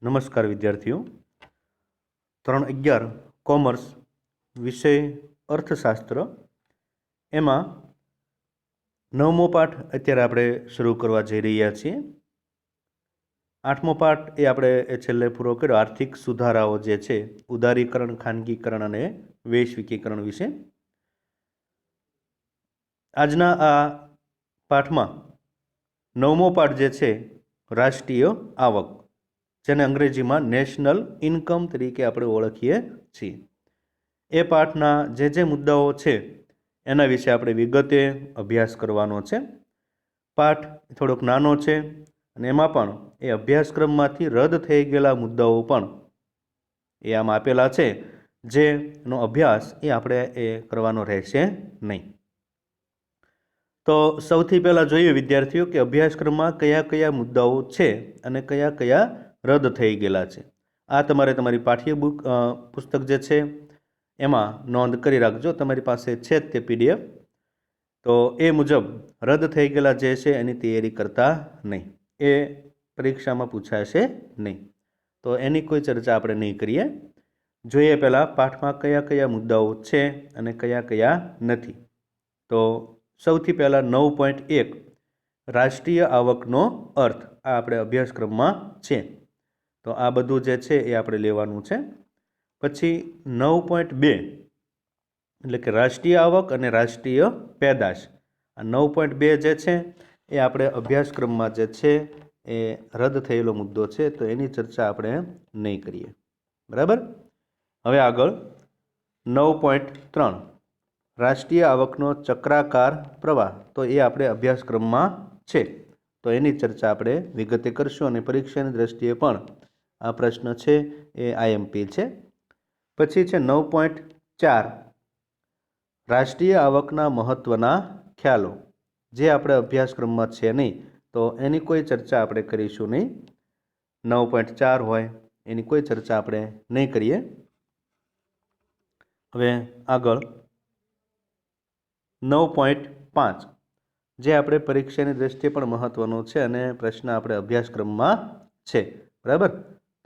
નમસ્કાર વિદ્યાર્થીઓ. ધોરણ 11 કોમર્સ વિષય અર્થશાસ્ત્ર એમાં 9મો પાઠ અત્યારે આપણે શરૂ કરવા જઈ રહ્યા છીએ. 8મો પાઠ એ આપણે છેલ્લે પૂરો કર્યો, આર્થિક સુધારાઓ જે છે, ઉદારીકરણ, ખાનગીકરણ અને વૈશ્વિકીકરણ વિશે. આજના આ પાઠમાં 9મો પાઠ જે છે રાષ્ટ્રીય આવક, જેને અંગ્રેજીમાં નેશનલ ઇન્કમ તરીકે આપણે ઓળખીએ છીએ, એ પાઠના જે મુદ્દાઓ છે એના વિશે આપણે વિગતે અભ્યાસ કરવાનો છે. પાઠ થોડોક નાનો છે અને એમાં પણ એ અભ્યાસક્રમમાંથી રદ થઈ ગયેલા મુદ્દાઓ પણ એ આમ આપેલા છે, જેનો અભ્યાસ એ આપણે કરવાનો રહેશે નહીં. તો સૌથી પહેલાં જોઈએ વિદ્યાર્થીઓ કે અભ્યાસક્રમમાં કયા કયા મુદ્દાઓ છે અને કયા કયા રદ થઈ ગયેલા છે. આ તમારે તમારી પાઠ્યબુક પુસ્તક જે છે એમાં નોંધ કરી રાખજો. તમારી પાસે છે જ તે PDF. તો એ મુજબ રદ થઈ ગયેલા જે છે એની તૈયારી કરતા નહીં, એ પરીક્ષામાં પૂછાશે નહીં. તો એની કોઈ ચર્ચા આપણે નહીં કરીએ. જોઈએ પહેલાં પાઠમાં કયા કયા મુદ્દાઓ છે અને કયા કયા નથી. તો સૌથી પહેલાં 9.1 રાષ્ટ્રીય આવકનો અર્થ, આ આપણે અભ્યાસક્રમમાં છે. તો આ બધું જે છે એ આપણે લેવાનું છે. પછી 9.2 એટલે કે રાષ્ટ્રીય આવક અને રાષ્ટ્રીય પેદાશ. આ 9.2 જે છે એ આપણે અભ્યાસક્રમમાં જે છે એ રદ થયેલો મુદ્દો છે, તો એની ચર્ચા આપણે નહીં કરીએ. બરાબર. હવે આગળ 9.3 રાષ્ટ્રીય આવકનો ચક્રાકાર પ્રવાહ, તો એ આપણે અભ્યાસક્રમમાં છે, તો એની ચર્ચા આપણે વિગતે કરશું અને પરીક્ષાની દ્રષ્ટિએ પણ આ પ્રશ્ન છે એ IMP છે. પછી છે 9.4 રાષ્ટ્રીય આવકના મહત્ત્વના ખ્યાલો, જે આપણે અભ્યાસક્રમમાં છે નહીં, તો એની કોઈ ચર્ચા આપણે કરીશું નહીં. 9.4 હોય એની કોઈ ચર્ચા આપણે નહીં કરીએ. હવે આગળ 9.5 જે આપણે પરીક્ષાની દ્રષ્ટિએ પણ મહત્ત્વનો છે અને પ્રશ્ન આપણે અભ્યાસક્રમમાં છે. બરાબર.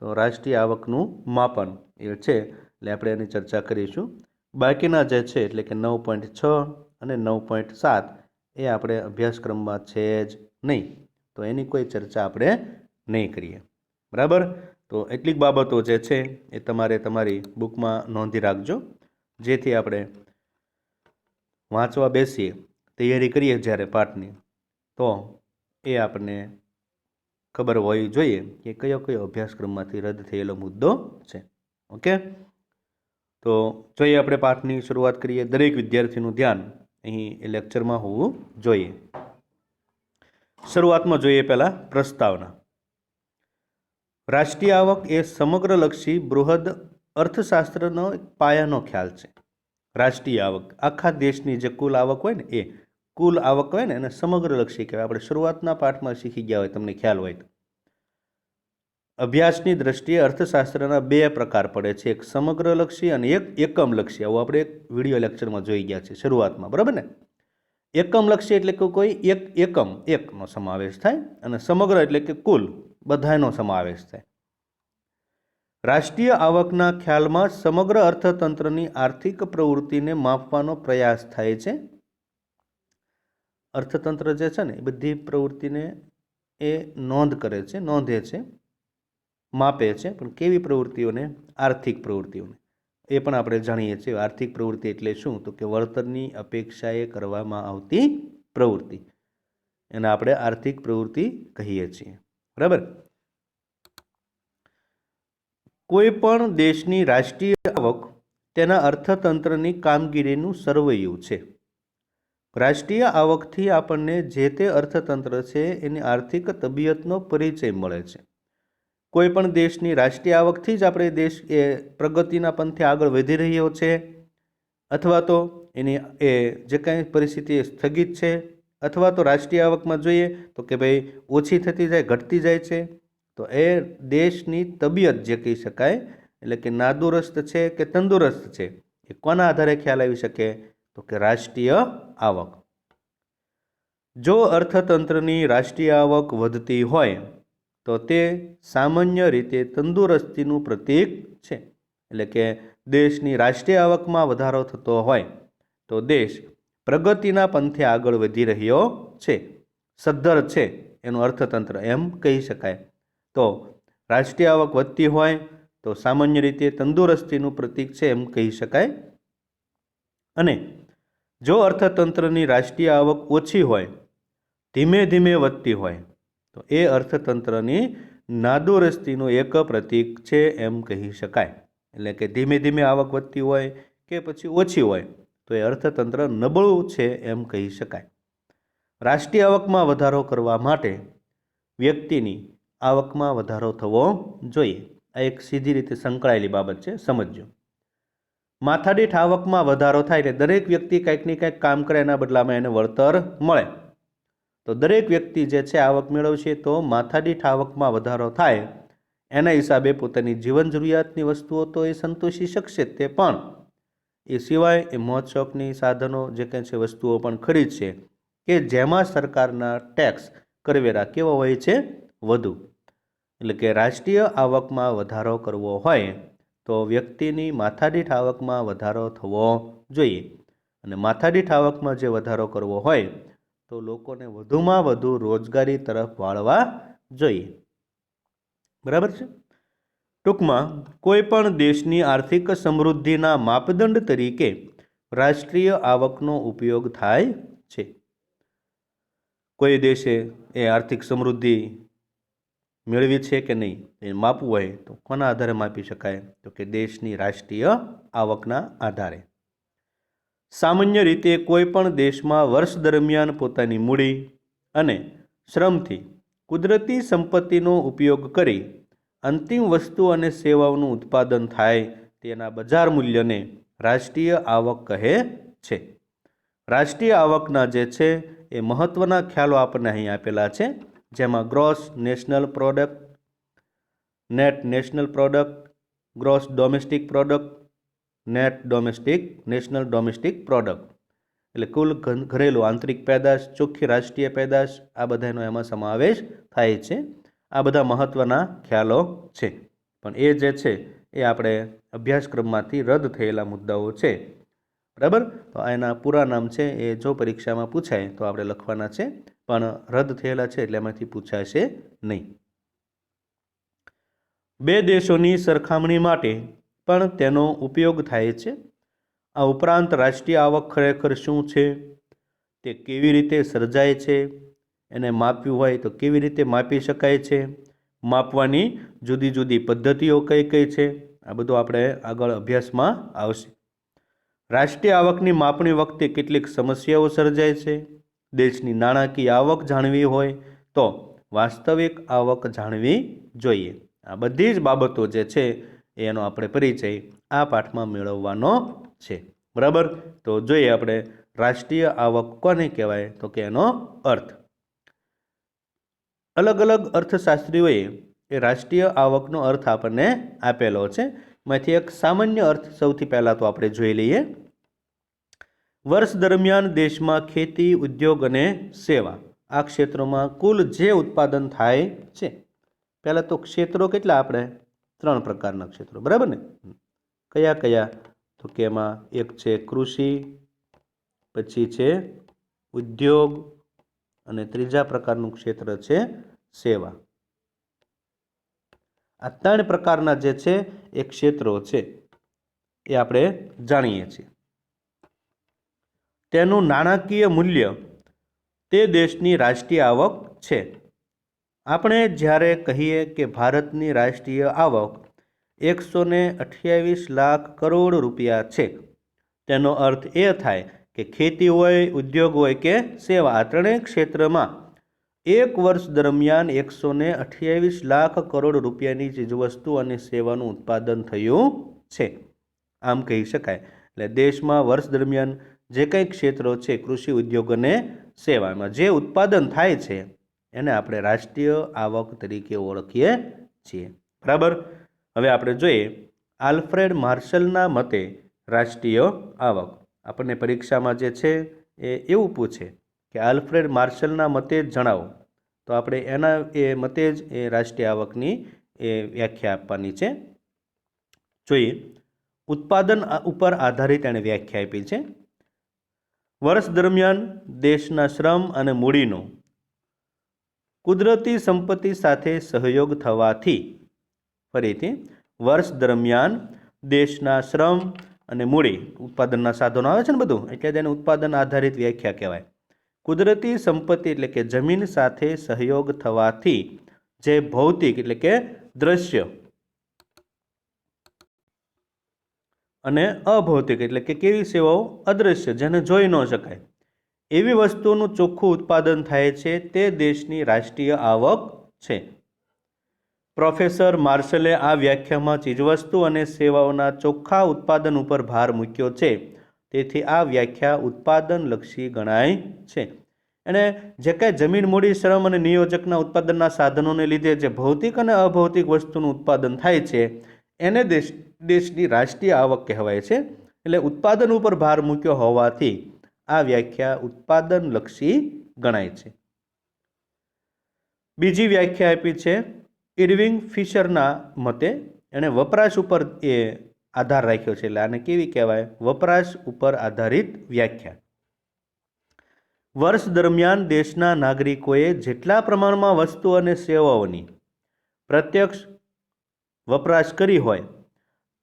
તો રાષ્ટ્રીય આવકનું માપન એ છે, એટલે આપણે એની ચર્ચા કરીશું. બાકીના જે છે એટલે કે 9.6 અને 9.7 એ આપણે અભ્યાસક્રમમાં છે જ નહીં, તો એની કોઈ ચર્ચા આપણે નહીં કરીએ. બરાબર. તો એટલીક બાબતો જે છે એ તમારે તમારી બુકમાં નોંધી રાખજો, જેથી આપણે વાંચવા બેસીએ, તૈયારી કરીએ જ્યારે પાઠની, તો એ આપણને ખબર હોવી જોઈએ કે કયો કયો અભ્યાસક્રમમાંથી રદ થયેલો મુદ્દો છે. ઓકે. તો જોઈએ આપણે પાઠની શરૂઆત કરીએ. દરેક વિદ્યાર્થીનું ધ્યાન અહીં એ લેક્ચરમાં હોવું જોઈએ. શરૂઆતમાં જોઈએ પહેલાં પ્રસ્તાવના. રાષ્ટ્રીય આવક એ સમગ્રલક્ષી બૃહદ અર્થશાસ્ત્રનો પાયાનો ખ્યાલ છે. રાષ્ટ્રીય આવક આખા દેશની જે કુલ આવક હોય ને, એ કુલ આવક હોય ને એને સમગ્રલક્ષી કહેવાય. આપણે શરૂઆતના પાઠમાં શીખી ગયા હોય, તમને ખ્યાલ હોય તો. અભ્યાસની દ્રષ્ટિએ અર્થશાસ્ત્રના બે પ્રકાર પડે છે, એક સમગ્રલક્ષી અને એક એકમલક્ષી. આવું આપણે એક વિડીયો લેક્ચરમાં જોઈ ગયા છે શરૂઆતમાં. બરાબર ને. એકમલક્ષી એટલે કે કોઈ એક એકમ, એકનો સમાવેશ થાય, અને સમગ્ર એટલે કે કુલ બધાનો સમાવેશ થાય. રાષ્ટ્રીય આવકના ખ્યાલમાં સમગ્ર અર્થતંત્રની આર્થિક પ્રવૃત્તિને માપવાનો પ્રયાસ થાય છે. અર્થતંત્ર જે છે ને એ બધી પ્રવૃત્તિને એ નોંધ કરે છે, નોંધે છે, માપે છે. પણ કેવી પ્રવૃત્તિઓને? આર્થિક પ્રવૃત્તિઓને. એ પણ આપણે જાણીએ છીએ. આર્થિક પ્રવૃત્તિ એટલે શું? તો કે વળતરની અપેક્ષાએ કરવામાં આવતી પ્રવૃત્તિ, એને આપણે આર્થિક પ્રવૃત્તિ કહીએ છીએ. બરાબર. કોઈ પણ દેશની રાષ્ટ્રીય આવક તેના અર્થતંત્રની કામગીરીનું સરવૈયું છે. રાષ્ટ્રીય આવકથી આપણને જે તે અર્થતંત્ર છે એની આર્થિક તબિયતનો પરિચય મળે છે. કોઈ પણ દેશની રાષ્ટ્રીય આવકથી જ આપણે દેશ એ પ્રગતિના પંથે આગળ વધી રહ્યો છે, અથવા તો એની એ જે કાંઈ પરિસ્થિતિ સ્થગિત છે, અથવા તો રાષ્ટ્રીય આવકમાં જોઈએ તો કે ભાઈ ઓછી થતી જાય, ઘટતી જાય છે, તો એ દેશની તબિયત જે કહી શકાય, એટલે કે નાદુરસ્ત છે કે તંદુરસ્ત છે, એ કોના આધારે ખ્યાલ આવી શકે? તો કે રાષ્ટ્રીય આવક. જો અર્થતંત્રની રાષ્ટ્રીય આવક વધતી હોય તો તે સામાન્ય રીતે તંદુરસ્તીનું પ્રતીક છે. એટલે કે દેશની રાષ્ટ્રીય આવકમાં વધારો થતો હોય તો દેશ પ્રગતિના પંથે આગળ વધી રહ્યો છે, સદ્ધર છે એનું અર્થતંત્ર એમ કહી શકાય. તો રાષ્ટ્રીય આવક વધતી હોય તો સામાન્ય રીતે તંદુરસ્તીનું પ્રતીક છે એમ કહી શકાય. અને જો અર્થતંત્રની રાષ્ટ્રીય આવક ઓછી હોય, ધીમે ધીમે વધતી હોય, તો એ અર્થતંત્રની નાદુરસ્તીનું એક પ્રતીક છે એમ કહી શકાય. એટલે કે ધીમે ધીમે આવક વધતી હોય કે પછી ઓછી હોય તો એ અર્થતંત્ર નબળું છે એમ કહી શકાય. રાષ્ટ્રીય આવકમાં વધારો કરવા માટે વ્યક્તિની આવકમાં વધારો થવો જોઈએ. આ એક સીધી રીતે સંકળાયેલી બાબત છે, સમજજો. માથાદીઠ આવકમાં વધારો થાય એટલે દરેક વ્યક્તિ કંઈક ને કંઈક કામ કરે, એના બદલામાં એને વળતર મળે. તો દરેક વ્યક્તિ જે છે આવક મેળવશે તો માથાદીઠ આવકમાં વધારો થાય એના હિસાબે પોતાની જીવન જરૂરિયાતની વસ્તુઓ તો એ સંતોષી શકશે તે, પણ એ સિવાય એ મોજ શોખની સાધનો જે કંઈ છે વસ્તુઓ પણ ખરીદશે કે જેમાં સરકારના ટેક્સ કરવેરા કેવો હોય છે, વધુ. એટલે કે રાષ્ટ્રીય આવકમાં વધારો કરવો હોય તો વ્યક્તિની માથાદીઠ આવકમાં વધારો થવો જોઈએ. અને માથાદીઠ આવકમાં જે વધારો કરવો હોય તો લોકોને વધુમાં વધુ રોજગારી તરફ વાળવા જોઈએ. બરાબર છે. ટૂંકમાં કોઈ પણ દેશની આર્થિક સમૃદ્ધિના માપદંડ તરીકે રાષ્ટ્રીય આવકનો ઉપયોગ થાય છે. કોઈ દેશે એ આર્થિક સમૃદ્ધિ મેળવી છે કે નહીં એ માપવું હોય તો કોના આધારે માપી શકાય? તો કે દેશની રાષ્ટ્રીય આવકના આધારે. સામાન્ય રીતે કોઈ પણ દેશમાં વર્ષ દરમિયાન પોતાની મૂડી અને શ્રમથી કુદરતી સંપત્તિનો ઉપયોગ કરી અંતિમ વસ્તુ અને સેવાઓનું ઉત્પાદન થાય તેના બજાર મૂલ્યને રાષ્ટ્રીય આવક કહે છે. રાષ્ટ્રીય આવકના જે છે એ મહત્ત્વના ખ્યાલો આપણને અહીં આપેલા છે, જેમાં gross national product, net national product, gross domestic product, national domestic product, એટલે કુલ ઘરેલું આંતરિક પેદાશ, ચોખ્ખી રાષ્ટ્રીય પેદાશ, આ બધાનો એમાં સમાવેશ થાય છે. આ બધા મહત્ત્વના ખ્યાલો છે, પણ એ જે છે એ આપણે અભ્યાસક્રમમાંથી રદ થયેલા મુદ્દાઓ છે. બરાબર. તો એના પૂરા નામ છે એ જો પરીક્ષામાં પૂછાય તો આપણે લખવાના છે, પણ રદ થયેલા છે એટલે એમાંથી પૂછાશે નહીં. બે દેશોની સરખામણી માટે પણ તેનો ઉપયોગ થાય છે. આ ઉપરાંત રાષ્ટ્રીય આવક ખરેખર શું છે, તે કેવી રીતે સર્જાય છે, એને માપ્યું હોય તો કેવી રીતે માપી શકાય છે, માપવાની જુદી જુદી પદ્ધતિઓ કઈ કઈ છે, આ બધું આપણે આગળ અભ્યાસમાં આવશે. રાષ્ટ્રીય આવકની માપણી વખતે કેટલીક સમસ્યાઓ સર્જાય છે. દેશની નાણાકીય આવક જાણવી હોય તો વાસ્તવિક આવક જાણવી જોઈએ. આ બધી જ બાબતો જે છે એનો આપણે પરિચય આ પાઠમાં મેળવવાનો છે. બરાબર. તો જોઈએ આપણે રાષ્ટ્રીય આવક કોને કહેવાય, તો કે એનો અર્થ. અલગ અલગ અર્થશાસ્ત્રીઓએ એ રાષ્ટ્રીય આવકનો અર્થ આપણને આપેલો છે. એમાંથી એક સામાન્ય અર્થ સૌથી પહેલાં તો આપણે જોઈ લઈએ. વર્ષ દરમિયાન દેશમાં ખેતી, ઉદ્યોગ અને સેવા આ ક્ષેત્રોમાં કુલ જે ઉત્પાદન થાય છે. પહેલાં તો ક્ષેત્રો કેટલા આપણે? 3 પ્રકારના ક્ષેત્રો. બરાબર ને? કયા કયા? તો કે એમાં એક છે કૃષિ, પછી છે ઉદ્યોગ, અને ત્રીજા પ્રકારનું ક્ષેત્ર છે સેવા. આ 3 પ્રકારના જે છે એ ક્ષેત્રો છે એ આપણે જાણીએ છીએ. તેનું નાણાકીય મૂલ્ય તે દેશની રાષ્ટ્રીય આવક છે. આપણે જ્યારે કહીએ કે ભારતની રાષ્ટ્રીય આવક 128 લાખ કરોડ રૂપિયા છે, તેનો અર્થ એ થાય કે ખેતી હોય, ઉદ્યોગ હોય કે સેવા, આ ત્રણેય ક્ષેત્રમાં એક વર્ષ દરમિયાન 128 લાખ કરોડ રૂપિયાની ચીજવસ્તુ અને સેવાનું ઉત્પાદન થયું છે, આમ કહી શકાય. એટલે દેશમાં વર્ષ દરમિયાન જે કંઈ ક્ષેત્રો છે, કૃષિ, ઉદ્યોગ અને સેવામાં જે ઉત્પાદન થાય છે એને આપણે રાષ્ટ્રીય આવક તરીકે ઓળખીએ છીએ. બરાબર. હવે આપણે જોઈએ આલ્ફ્રેડ માર્શલના મતે રાષ્ટ્રીય આવક. આપણને પરીક્ષામાં જે છે એ એવું પૂછે કે આલ્ફ્રેડ માર્શલના મતે જણાવો તો આપણે એના એ મતે જ એ રાષ્ટ્રીય આવકની એ વ્યાખ્યા આપવાની છે. જોઈએ, ઉત્પાદન ઉપર આધારિત એણે વ્યાખ્યા આપી છે. વર્ષ દરમિયાન દેશના શ્રમ અને મૂડીનો કુદરતી સંપત્તિ સાથે સહયોગ થવાથી, ફરીથી, વર્ષ દરમિયાન દેશના શ્રમ અને મૂડી, ઉત્પાદનના સાધનો આવે છે ને બધું, એટલે તેને ઉત્પાદન આધારિત વ્યાખ્યા કહેવાય. કુદરતી સંપત્તિ એટલે કે જમીન સાથે સહયોગ થવાથી જે ભૌતિક એટલે કે દ્રશ્ય અને અભૌતિક એટલે કે કેવી સેવાઓ અદૃશ્ય, જેને જોઈ ન શકાય, એવી વસ્તુઓનું ચોખ્ખું ઉત્પાદન થાય છે, તે દેશની રાષ્ટ્રીય આવક છે. પ્રોફેસર માર્શલે આ વ્યાખ્યામાં ચીજવસ્તુ અને સેવાઓના ચોખ્ખા ઉત્પાદન ઉપર ભાર મૂક્યો છે, તેથી આ વ્યાખ્યા ઉત્પાદનલક્ષી ગણાય છે. અને જે કાંઈ જમીન, મૂડી, શ્રમ અને નિયોજકના ઉત્પાદનના સાધનોને લીધે જે ભૌતિક અને અભૌતિક વસ્તુનું ઉત્પાદન થાય છે, એને દેશની રાષ્ટ્રીય આવક કહેવાય છે. એટલે ઉત્પાદન ઉપર ભાર મૂક્યો હોવાથી આ વ્યાખ્યા ઉત્પાદનલક્ષી ગણાય છે. બીજી વ્યાખ્યા આપી છે ઇરવિંગ ફિશરના મતે. એણે વપરાશ ઉપર એ આધાર રાખ્યો છે, એટલે આને કેવી કહેવાય? વપરાશ ઉપર આધારિત વ્યાખ્યા. વર્ષ દરમિયાન દેશના નાગરિકોએ જેટલા પ્રમાણમાં વસ્તુ અને સેવાઓની પ્રત્યક્ષ વપરાશ કરી હોય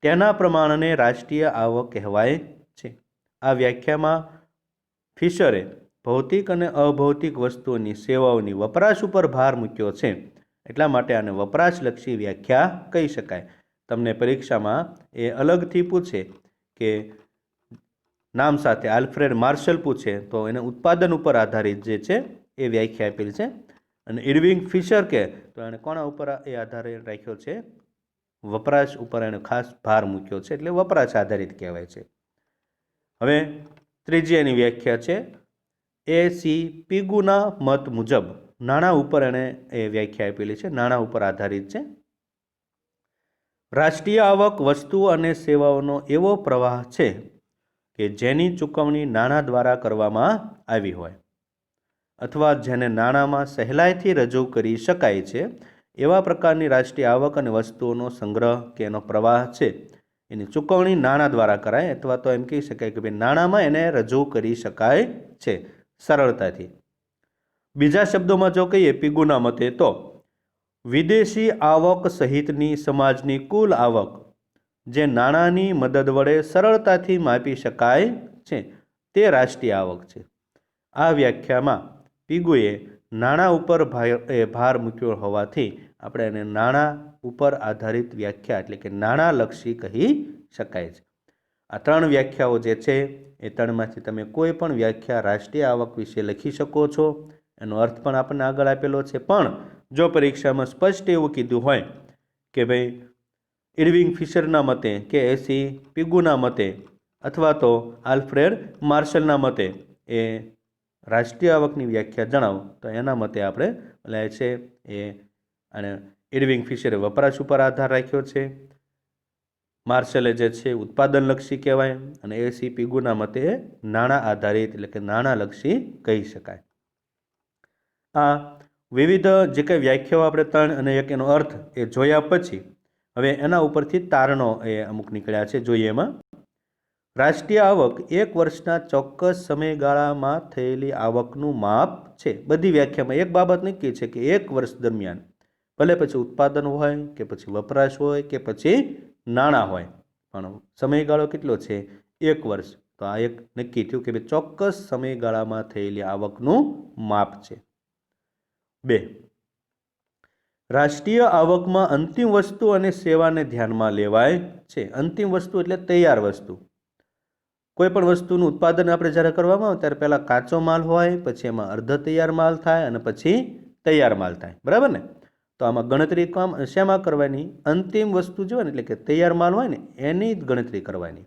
તેના પ્રમાણને રાષ્ટ્રીય આવક કહેવાય છે. આ વ્યાખ્યામાં ફિશરે ભૌતિક અને અભૌતિક વસ્તુઓની સેવાઓની વપરાશ ઉપર ભાર મૂક્યો છે, એટલા માટે આને વપરાશલક્ષી વ્યાખ્યા કહી શકાય. તમને પરીક્ષામાં એ અલગથી પૂછે કે નામ સાથે આલ્ફ્રેડ માર્શલ પૂછે તો એને ઉત્પાદન ઉપર આધારિત જે છે એ વ્યાખ્યા આપેલી છે. અને ઇરવિંગ ફિશર કે તો એણે કોના ઉપર એ આધારે રાખ્યો છે? વપરાશ ઉપર એણે ખાસ ભાર મૂક્યો છે, એટલે વપરાશ આધારિત કહેવાય છે. હવે ત્રીજી એની વ્યાખ્યા છે એ.સી. પિગુના મત મુજબ નાણાં ઉપર એણે એ વ્યાખ્યા આપેલી છે, નાણાં ઉપર આધારિત છે. રાષ્ટ્રીય આવક વસ્તુ અને સેવાઓનો એવો પ્રવાહ છે કે જેની ચૂકવણી નાણાં દ્વારા કરવામાં આવી હોય અથવા જેને નાણાંમાં સહેલાઈથી રજૂ કરી શકાય છે, એવા પ્રકારની રાષ્ટ્રીય આવક અને વસ્તુઓનો સંગ્રહ કે એનો પ્રવાહ છે, એની ચૂકવણી નાણાં દ્વારા કરાય, અથવા તો એમ કહી શકાય કે ભાઈ નાણાંમાં એને રજૂ કરી શકાય છે સરળતાથી. બીજા શબ્દોમાં જો કહીએ પિગુના મતે તો વિદેશી આવક સહિતની સમાજની કુલ આવક જે નાણાંની મદદ વડે સરળતાથી માપી શકાય છે, તે રાષ્ટ્રીય આવક છે. આ વ્યાખ્યામાં પિગુએ નાણાં ઉપર ભાર મૂક્યો હોવાથી આપણે એને નાણાં ઉપર આધારિત વ્યાખ્યા એટલે કે નાણાંલક્ષી કહી શકાય છે. આ ત્રણ વ્યાખ્યાઓ જે છે એ ત્રણમાંથી તમે કોઈ પણ વ્યાખ્યા રાષ્ટ્રીય આવક વિશે લખી શકો છો. એનો અર્થ પણ આપણને આગળ આપેલો છે, પણ જો પરીક્ષામાં સ્પષ્ટ એવું કીધું હોય કે ભાઈ ઇરવિંગ ફિશરના મતે કે એ.સી. પિગુના મતે અથવા તો આલ્ફ્રેડ માર્શલના મતે એ રાષ્ટ્રીય આવકની વ્યાખ્યા જણાવો, તો એના મતે આપણે લે છે એ અને ઇરવિંગ ફિશરે વપરાશ ઉપર આધાર રાખ્યો છે, માર્શલે જે છે ઉત્પાદનલક્ષી કહેવાય, અને એ.સી. પિગુના મતે નાણાં આધારિત એટલે કે નાણાંલક્ષી કહી શકાય. આ વિવિધ જે કંઈ વ્યાખ્યાઓ આપણે ત્રણ અને એક એનો અર્થ એ જોયા પછી હવે એના ઉપરથી તારણો એ અમુક નીકળ્યા છે. જોઈએ એમાં રાષ્ટ્રીય આવક એક વર્ષના ચોક્કસ સમયગાળામાં થયેલી આવકનું માપ છે. બધી વ્યાખ્યામાં એક બાબત નક્કી છે કે એક વર્ષ દરમિયાન ભલે પછી ઉત્પાદન હોય કે પછી વપરાશ હોય કે પછી નાણાં હોય, પણ સમયગાળો કેટલો છે? એક વર્ષ. તો આ એક નક્કી થયું કે ભાઈ ચોક્કસ સમયગાળામાં થયેલી આવકનું માપ છે. 2. રાષ્ટ્રીય આવકમાં અંતિમ વસ્તુ અને સેવાને ધ્યાનમાં લેવાય છે. અંતિમ વસ્તુ એટલે તૈયાર વસ્તુ. કોઈ પણ વસ્તુનું ઉત્પાદન આપણે જ્યારે કરવામાં આવે ત્યારે પહેલાં કાચો માલ હોય, પછી એમાં અર્ધ તૈયાર માલ થાય અને પછી તૈયાર માલ થાય, બરાબર ને? તો આમાં ગણતરી કામ શેમાં કરવાની? અંતિમ વસ્તુ જો ને એટલે કે તૈયાર માલ હોય ને એની જ ગણતરી કરવાની.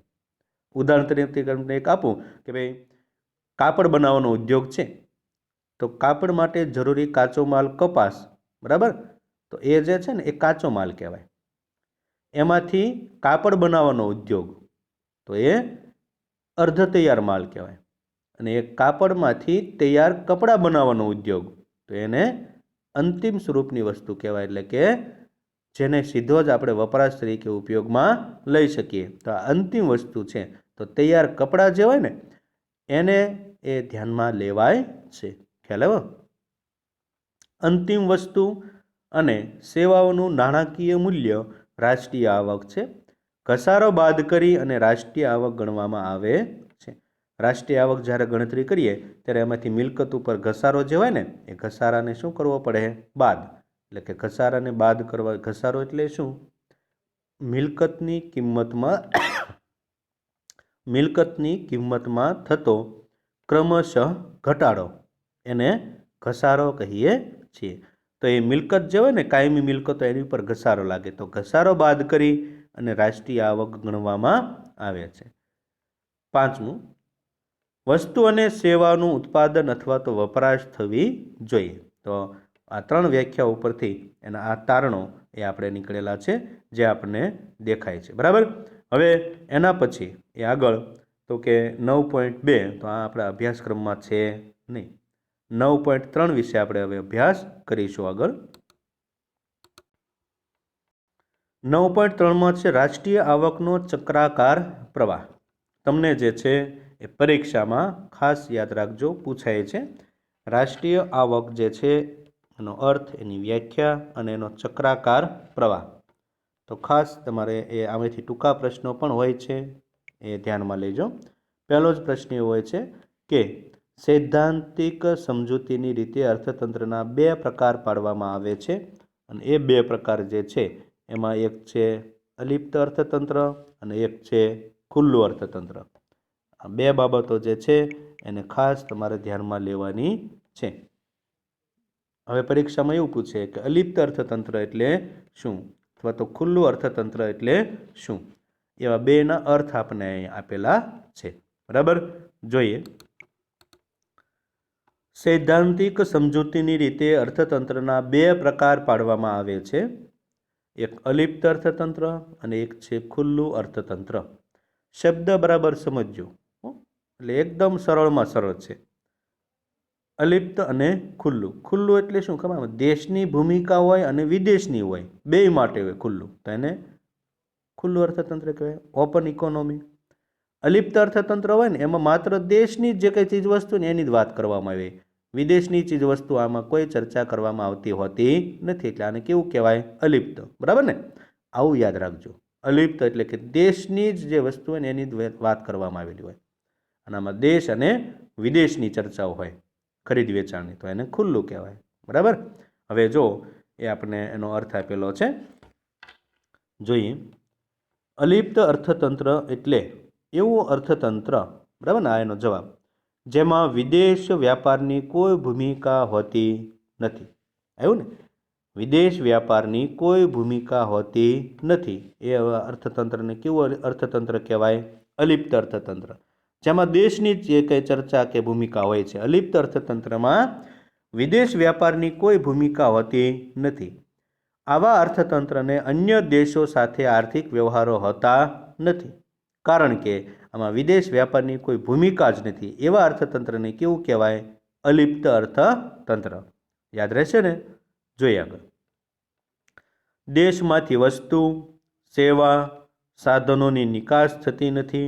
ઉદાહરણ તરીકે તમને એક આપું કે ભાઈ કાપડ બનાવવાનો ઉદ્યોગ છે, તો કાપડ માટે જરૂરી કાચો માલ કપાસ, બરાબર? તો એ જે છે ને એ કાચો માલ કહેવાય. એમાંથી કાપડ બનાવવાનો ઉદ્યોગ, તો એ અર્ધ તૈયાર માલ કહેવાય. અને એ કાપડમાંથી તૈયાર કપડાં બનાવવાનો ઉદ્યોગ, તો એને અંતિમ સ્વરૂપની વસ્તુ કહેવાય, એટલે કે જેને સીધો જ આપણે વપરાશ તરીકે ઉપયોગમાં લઈ શકીએ. તો આ અંતિમ વસ્તુ છે. તો તૈયાર કપડાં જે હોય ને એને એ ધ્યાનમાં લેવાય છે. ખ્યાલ આવ્યો? અંતિમ વસ્તુ અને સેવાઓનું નાણાકીય મૂલ્ય રાષ્ટ્રીય આવક છે. ઘસારો બાદ કરી અને રાષ્ટ્રીય આવક ગણવામાં આવે છે. રાષ્ટ્રીય આવક જ્યારે ગણતરી કરીએ ત્યારે એમાંથી મિલકત ઉપર ઘસારો જે હોય ને એ ઘસારાને શું કરવો પડે? બાદ. એટલે કે ઘસારાને બાદ કરવા. ઘસારો એટલે શું? મિલકતની કિંમતમાં થતો ક્રમશઃ ઘટાડો એને ઘસારો કહીએ છીએ. તો એ મિલકત જે હોય ને કાયમી મિલકતો એની ઉપર ઘસારો લાગે તો ઘસારો બાદ કરી અને રાષ્ટ્રીય આવક ગણવામાં આવે છે. પાંચમું, વસ્તુ અને સેવાનું ઉત્પાદન અથવા તો વપરાશ થવી જોઈએ. તો આ ત્રણ વ્યાખ્યા ઉપરથી એના આ તારણો એ આપણે નીકળેલા છે જે આપણને દેખાય છે. બરાબર. હવે એના પછી એ આગળ તો કે 9.2 તો આ આપણા અભ્યાસક્રમમાં છે નહીં. 9.3 વિશે આપણે હવે અભ્યાસ કરીશું આગળ. 9.3માં છે રાષ્ટ્રીય આવકનો ચક્રાકાર પ્રવાહ. તમને જે છે એ પરીક્ષામાં ખાસ યાદ રાખજો, પૂછાય છે. રાષ્ટ્રીય આવક જે છે એનો અર્થ, એની વ્યાખ્યા અને એનો ચક્રાકાર પ્રવાહ. તો ખાસ તમારે એ આમાંથી ટૂંકા પ્રશ્નો પણ હોય છે, એ ધ્યાનમાં લેજો. પહેલો જ પ્રશ્ન એવો હોય છે કે સૈદ્ધાંતિક સમજૂતીની રીતે અર્થતંત્રના બે પ્રકાર પાડવામાં આવે છે અને એ બે પ્રકાર જે છે એમાં એક છે અલિપ્ત અર્થતંત્ર અને એક છે ખુલ્લું અર્થતંત્ર. આ બે બાબતો જે છે એને ખાસ તમારે ધ્યાનમાં લેવાની છે. હવે પરીક્ષામાં એવું પૂછે કે અલિપ્ત અર્થતંત્ર એટલે શું અથવા તો ખુલ્લું અર્થતંત્ર એટલે શું? એવા બેના અર્થ આપણે અહીં આપેલા છે. બરાબર. જોઈએ. સૈદ્ધાંતિક સમજૂતીની રીતે અર્થતંત્રના બે પ્રકાર પાડવામાં આવે છે. એક અલિપ્ત અર્થતંત્ર અને એક છે ખુલ્લું અર્થતંત્ર. શબ્દ બરાબર સમજજો, એટલે એકદમ સરળમાં સરળ છે. અલિપ્ત અને ખુલ્લું. ખુલ્લું એટલે શું ખબર? દેશની ભૂમિકા હોય અને વિદેશની હોય, બે માટે હોય ખુલ્લું, તો એને ખુલ્લું અર્થતંત્ર કહેવાય, ઓપન ઇકોનોમી. અલિપ્ત અર્થતંત્ર હોય ને એમાં માત્ર દેશની જે કંઈ ચીજ વસ્તુ ને એની જ વાત કરવામાં આવે, વિદેશની ચીજ વસ્તુ આમાં કોઈ ચર્ચા કરવામાં આવતી હોતી નથી, એટલે આને કેવું કહેવાય? અલિપ્ત. બરાબર ને? આવું યાદ રાખજો. અલિપ્ત એટલે કે દેશની જ જે વસ્તુ હોય ને એની જ વાત કરવામાં આવેલી હોય અને આમાં દેશ અને વિદેશની ચર્ચાઓ હોય, ખરીદ વેચાણની, તો એને ખુલ્લું કહેવાય. બરાબર. હવે જો એ આપણે એનો અર્થ આપેલો છે, જોઈએ. અલિપ્ત અર્થતંત્ર એટલે એવું અર્થતંત્ર, બરાબર ને? આ એનો જવાબ, જેમાં વિદેશ વ્યાપારની કોઈ ભૂમિકા હોતી નથી. આવ્યું ને? વિદેશ વ્યાપારની કોઈ ભૂમિકા હોતી નથી. એ અર્થતંત્રને કેવું અર્થતંત્ર કહેવાય? અલિપ્ત અર્થતંત્ર. જેમાં દેશની જે કંઈ ચર્ચા કે ભૂમિકા હોય છે. અલિપ્ત અર્થતંત્રમાં વિદેશ વ્યાપારની કોઈ ભૂમિકા હોતી નથી. આવા અર્થતંત્રને અન્ય દેશો સાથે આર્થિક વ્યવહારો હોતા નથી, કારણ કે આમાં વિદેશ વ્યાપારની કોઈ ભૂમિકા જ નથી. એવા અર્થતંત્રને કેવું કહેવાય? અલિપ્ત અર્થતંત્ર. યાદ રહેશે ને? જોઈએ આગળ. દેશમાંથી વસ્તુ, સેવા, સાધનોની નિકાસ થતી નથી.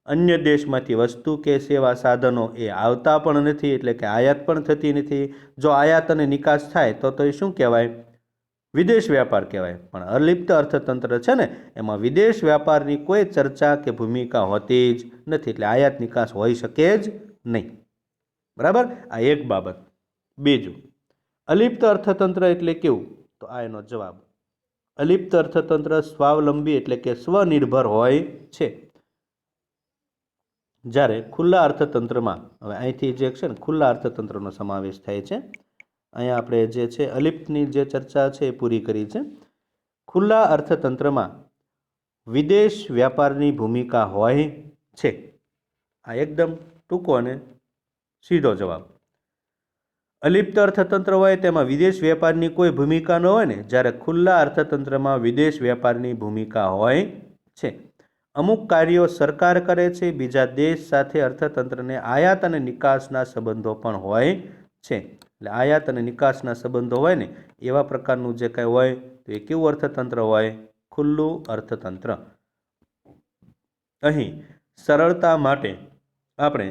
અન્ય દેશમાંથી વસ્તુ કે સેવા સાધનો એ આવતા પણ નથી, એટલે કે આયાત પણ થતી નથી. જો આયાત અને નિકાસ થાય તો એ શું કહેવાય? વિદેશ વ્યાપાર કહેવાય. પણ અલિપ્ત અર્થતંત્ર છે ને એમાં વિદેશ વ્યાપારની કોઈ ચર્ચા કે ભૂમિકા હોતી જ નથી, એટલે આયાત નિકાસ હોઈ શકે જ નહીં. બરાબર. આ એક બાબત. બીજું, અલિપ્ત અર્થતંત્ર એટલે કેવું? તો આ એનો જવાબ. અલિપ્ત અર્થતંત્ર સ્વાવલંબી એટલે કે સ્વનિર્ભર હોય છે. જ્યારે ખુલ્લા અર્થતંત્રમાં, હવે અહીંથી જે છે ને ખુલ્લા અર્થતંત્રનો સમાવેશ થાય છે. અહીંયા આપણે જે છે અલિપ્તની જે ચર્ચા છે એ પૂરી કરી છે. ખુલ્લા અર્થતંત્રમાં વિદેશ વ્યાપારની ભૂમિકા હોય છે. આ એકદમ ટૂંકો અને સીધો જવાબ. અલિપ્ત અર્થતંત્ર હોય તેમાં વિદેશ વ્યાપારની કોઈ ભૂમિકા ન હોય ને, જ્યારે ખુલ્લા અર્થતંત્રમાં વિદેશ વ્યાપારની ભૂમિકા હોય છે. અમુક કાર્યો સરકાર કરે છે, બીજા દેશ સાથે અર્થતંત્રને આયાત અને નિકાસના સંબંધો પણ હોય છે. એટલે આયાત અને નિકાસના સંબંધો હોય ને એવા પ્રકારનું જે કાંઈ હોય તો એ કેવું અર્થતંત્ર હોય? ખુલ્લું અર્થતંત્ર. અહીં સરળતા માટે આપણે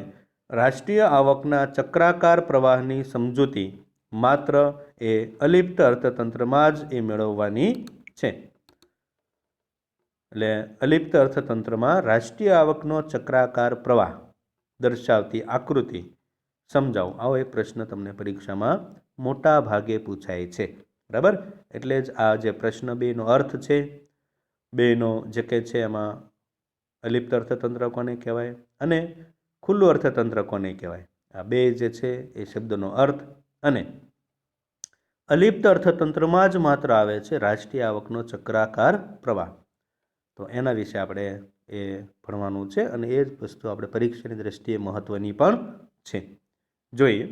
રાષ્ટ્રીય આવકના ચક્રાકાર પ્રવાહની સમજૂતી માત્ર એ અલિપ્ત અર્થતંત્રમાં જ એ મેળવવાની છે. એટલે અલિપ્ત અર્થતંત્રમાં રાષ્ટ્રીય આવકનો ચક્રાકાર પ્રવાહ દર્શાવતી આકૃતિ સમજાવો. આવો એક પ્રશ્ન તમને પરીક્ષામાં મોટા ભાગે પૂછાય છે. બરાબર? એટલે જ આ જે પ્રશ્ન બેનો અર્થ છે, બેનો જે કે છે એમાં અલિપ્ત અર્થતંત્ર કોને કહેવાય અને ખુલ્લું અર્થતંત્ર કોને કહેવાય, આ બે જે છે એ શબ્દનો અર્થ અને અલિપ્ત અર્થતંત્રમાં જ માત્ર આવે છે રાષ્ટ્રીય આવકનો ચક્રાકાર પ્રવાહ. તો એના વિશે આપણે એ ભણવાનું છે અને એ જ વસ્તુ આપણે પરીક્ષાની દ્રષ્ટિએ મહત્ત્વની પણ છે. જોઈએ,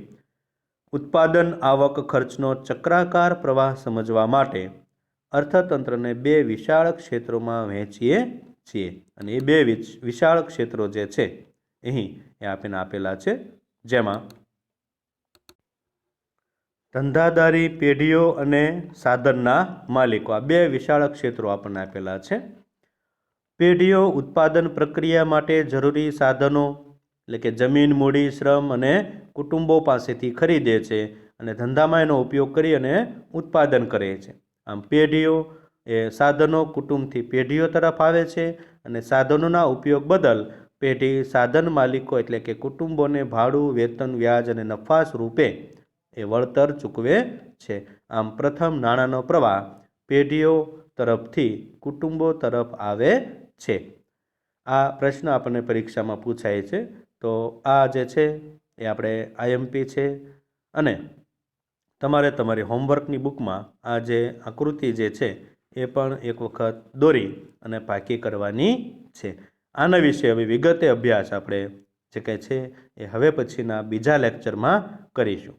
ઉત્પાદન આવક ખર્ચનો ચક્રાકાર પ્રવાહ સમજવા માટે અર્થતંત્રને બે વિશાળ ક્ષેત્રોમાં વહેંચીએ છીએ અને એ બે વિશાળ ક્ષેત્રો જે છે અહીં એ આપણને આપેલા છે, જેમાં ધંધાદારી પેઢીઓ અને સાધનના માલિકો, આ બે વિશાળ ક્ષેત્રો આપણને આપેલા છે. પેઢીઓ ઉત્પાદન પ્રક્રિયા માટે જરૂરી સાધનો એટલે કે જમીન, મૂડી, શ્રમ અને કુટુંબો પાસેથી ખરીદે છે અને ધંધામાં એનો ઉપયોગ કરી અને ઉત્પાદન કરે છે. આમ પેઢીઓ એ સાધનો કુટુંબથી પેઢીઓ તરફ આવે છે અને સાધનોના ઉપયોગ બદલ પેઢી સાધન માલિકો એટલે કે કુટુંબોને ભાડું, વેતન, વ્યાજ અને નફા સ્વરૂપે એ વળતર ચૂકવે છે. આમ પ્રથમ નાણાંનો પ્રવાહ પેઢીઓ તરફથી કુટુંબો તરફ આવે છે. આ પ્રશ્ન આપણને પરીક્ષામાં પૂછાય છે. તો આ જે છે એ આપણે આઈએમપી છે અને તમારે તમારી હોમવર્કની બુકમાં આ જે આકૃતિ જે છે એ પણ એક વખત દોરી અને પાકી કરવાની છે. આના વિશે હવે વિગતે અભ્યાસ આપણે જે કંઈ છે એ હવે પછીના બીજા લેક્ચરમાં કરીશું.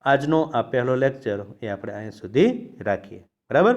આજનો આ પહેલો લેક્ચર એ આપણે અહીં સુધી રાખીએ. બરાબર?